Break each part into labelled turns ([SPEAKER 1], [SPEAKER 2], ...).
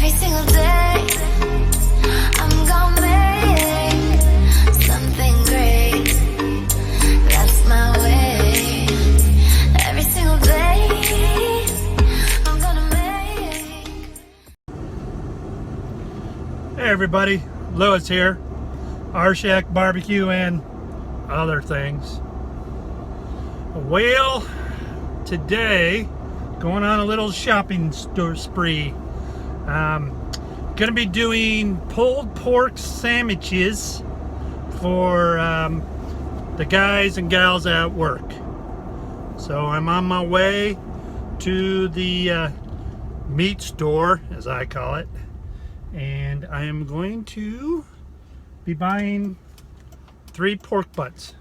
[SPEAKER 1] Every single day, I'm gonna make something great. That's my way. Every single day, I'm gonna make.
[SPEAKER 2] Hey everybody, Lewis here, Rshackbbq and other things. Well, today going on a little shopping spree. Gonna be doing pulled pork sandwiches for the guys and gals at work. So I'm on my way to the meat store, as I call it, and I am going to be buying 3 pork butts,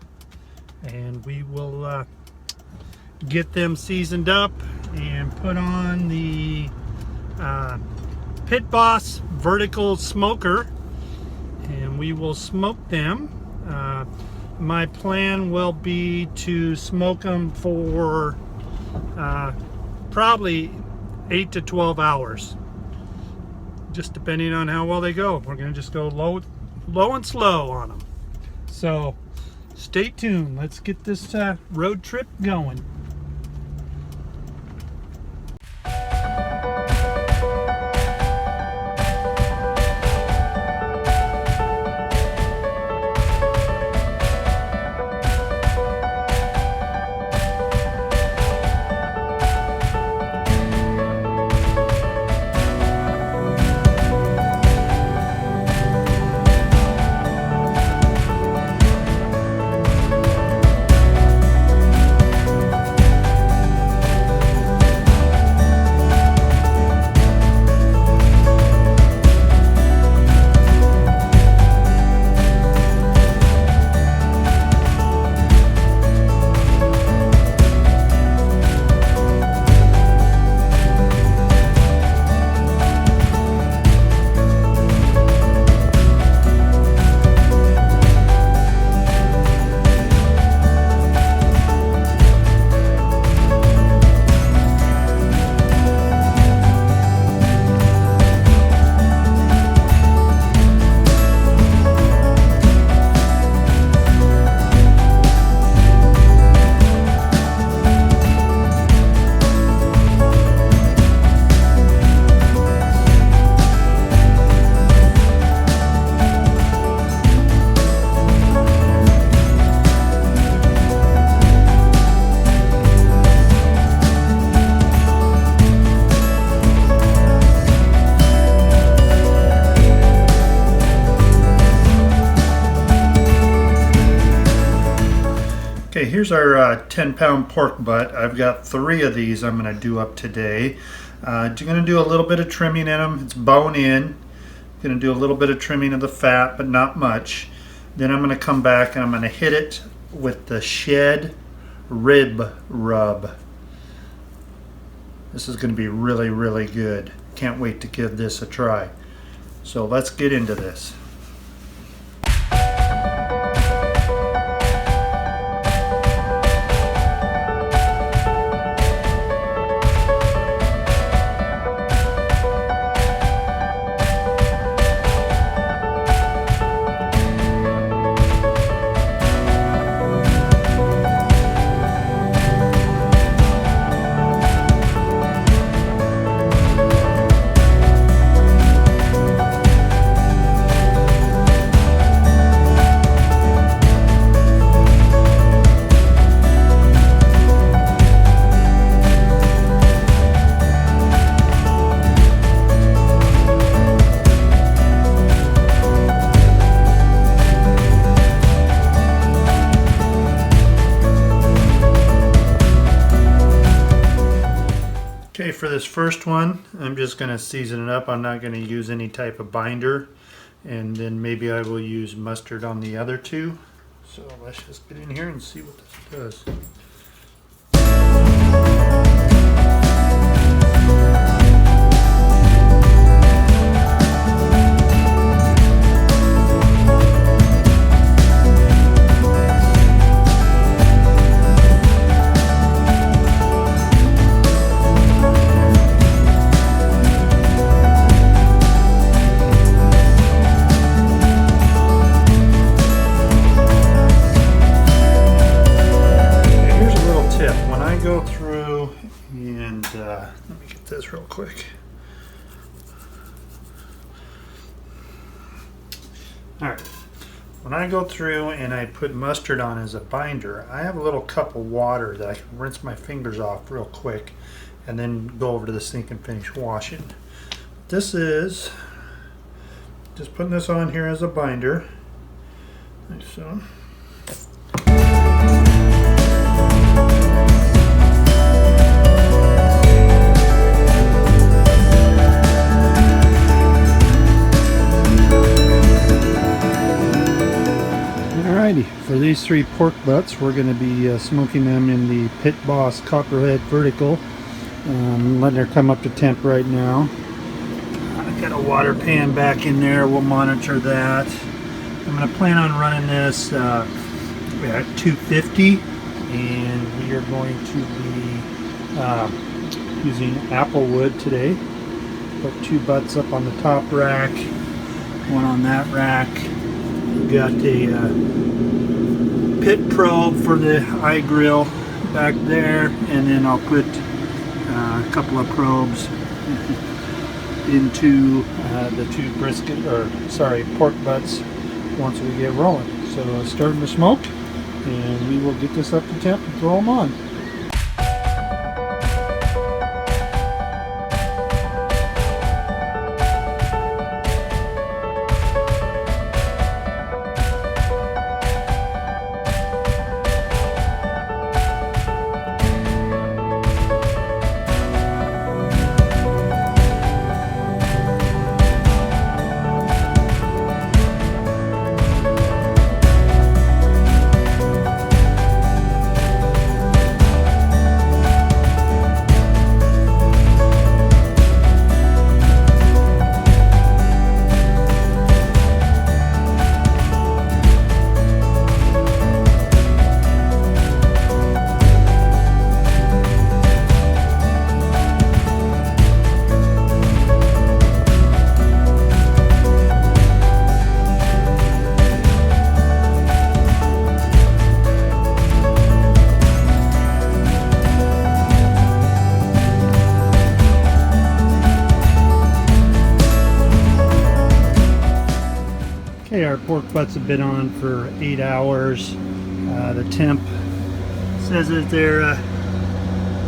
[SPEAKER 2] and we will get them seasoned up and put on the Pitboss vertical smoker, and we will smoke them. My plan will be to smoke them for probably 8 to 12 hours, just depending on how well they go. We're going to just go low and slow on them. So stay tuned. Let's get this road trip going. Okay, here's our 10-pound pork butt. I've got 3 of these I'm going to do up today. You're going to do a little bit of trimming in them. It's bone in. Going to do a little bit of trimming of the fat, but not much. Then I'm going to come back and I'm going to hit it with the shed rib rub. This is going to be really, really good. Can't wait to give this a try. So let's get into this. Okay, for this first one, I'm just going to season it up. I'm not going to use any type of binder, and then maybe I will use mustard on the other 2. So let's just get in here and see what this does. Alright, when I go through and I put mustard on as a binder, I have a little cup of water that I can rinse my fingers off real quick and then go over to the sink and finish washing. This is just putting this on here as a binder, like so. Alrighty, for these 3 pork butts, we're going to be smoking them in the Pitboss Copperhead vertical. Letting her come up to temp right now. I've got a water pan back in there, we'll monitor that. I'm going to plan on running this at 250, and we are going to be using apple wood today. Put 2 butts up on the top rack, one on that rack. We've got a pit probe for the eye grill back there, and then I'll put a couple of probes into the 2 brisket, or sorry, pork butts once we get rolling. So starting to smoke, and we will get this up to temp and throw them on. Okay, our pork butts have been on for 8 hours. The temp says that they're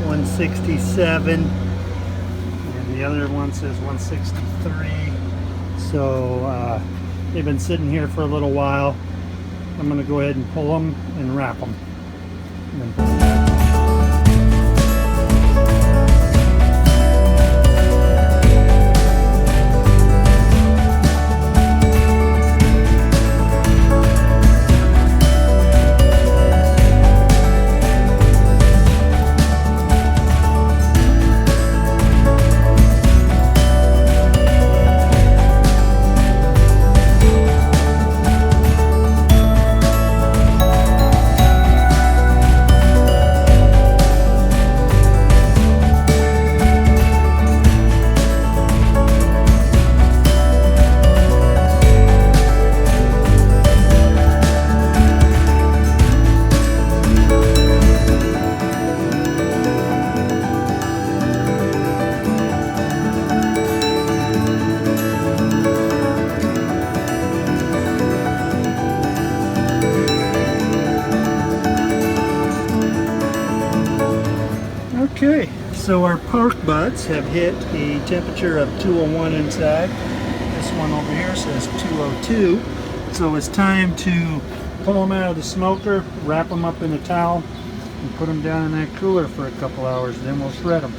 [SPEAKER 2] 167, and the other one says 163. So they've been sitting here for a little while. I'm going to go ahead and pull them and wrap them. Okay, so our pork butts have hit a temperature of 201 inside. This one over here says 202. So it's time to pull them out of the smoker, wrap them up in a towel, and put them down in that cooler for a couple hours. Then we'll shred them.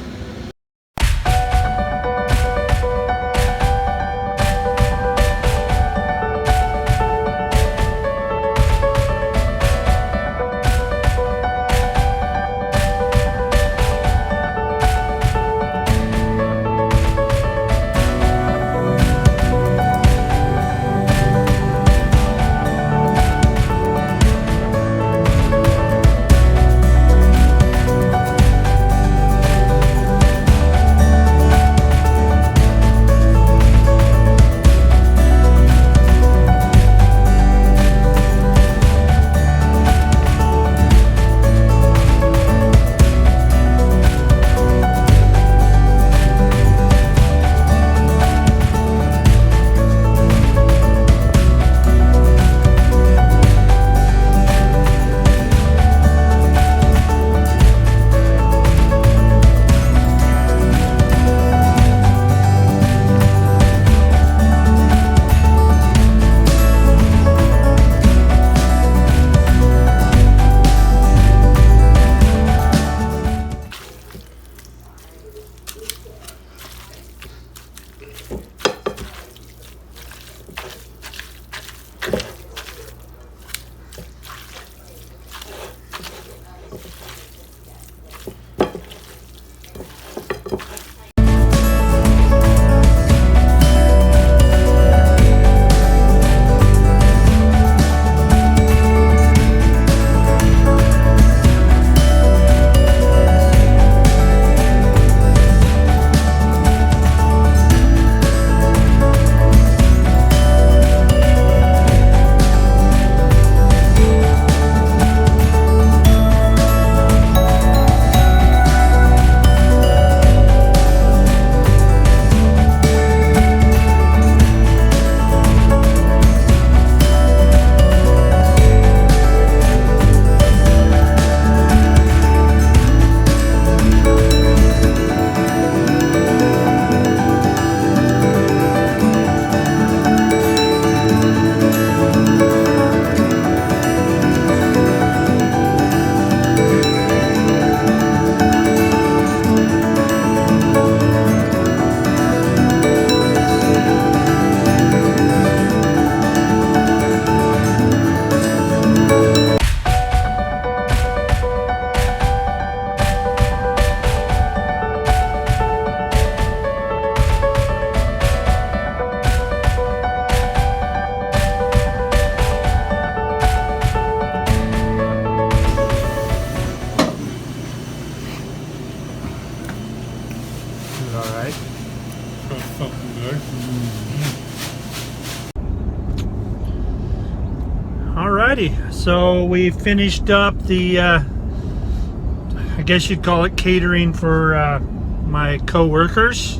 [SPEAKER 2] Alrighty, so we finished up the, I guess you'd call it catering for my co-workers.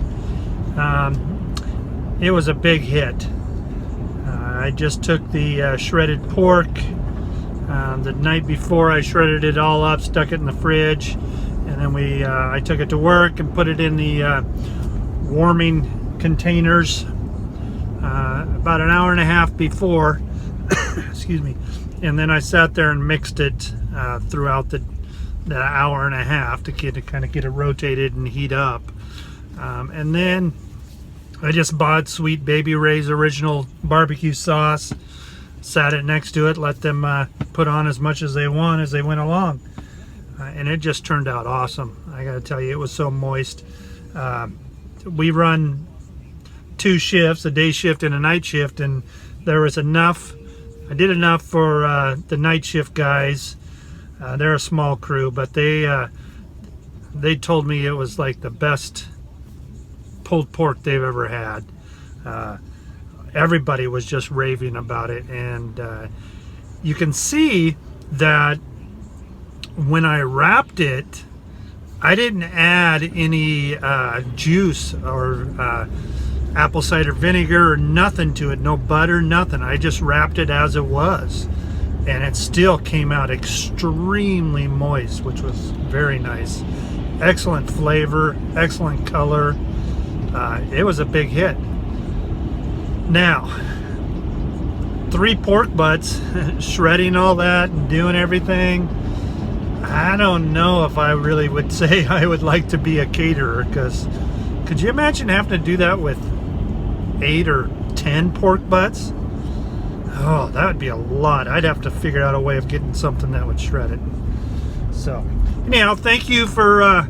[SPEAKER 2] It was a big hit. I just took the shredded pork. The night before I shredded it all up, stuck it in the fridge, and then I took it to work and put it in the warming containers about an hour and a half before. Excuse me. And then I sat there and mixed it throughout the hour and a half to kind of get it rotated and heat up. And then I just bought Sweet Baby Ray's original barbecue sauce, sat it next to it, let them put on as much as they want as they went along. And it just turned out awesome. I gotta tell you, it was so moist. We run 2 shifts, a day shift and a night shift, and there was enough. I did enough for the night shift guys. They're a small crew, but they told me it was like the best pulled pork they've ever had. Everybody was just raving about it, and you can see that when I wrapped it, I didn't add any juice or apple cider vinegar or nothing to it, no butter, nothing. I just wrapped it as it was, and it still came out extremely moist, which was very nice. Excellent flavor, excellent color. It was a big hit. Now, 3 pork butts, shredding all that and doing everything. I don't know if I really would say I would like to be a caterer, because could you imagine having to do that with 8 or 10 pork butts? Oh, that would be a lot. I'd have to figure out a way of getting something that would shred it. So, anyhow, thank you for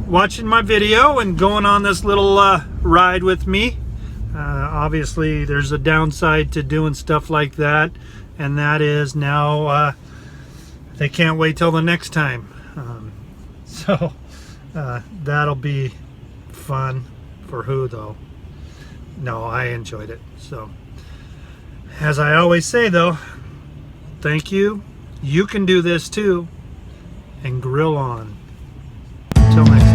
[SPEAKER 2] watching my video and going on this little ride with me. Obviously, there's a downside to doing stuff like that, and that is now they can't wait till the next time. So that'll be fun. For who, though? No, I enjoyed it. So, as I always say, though, thank you. You can do this too, and grill on. Till next time.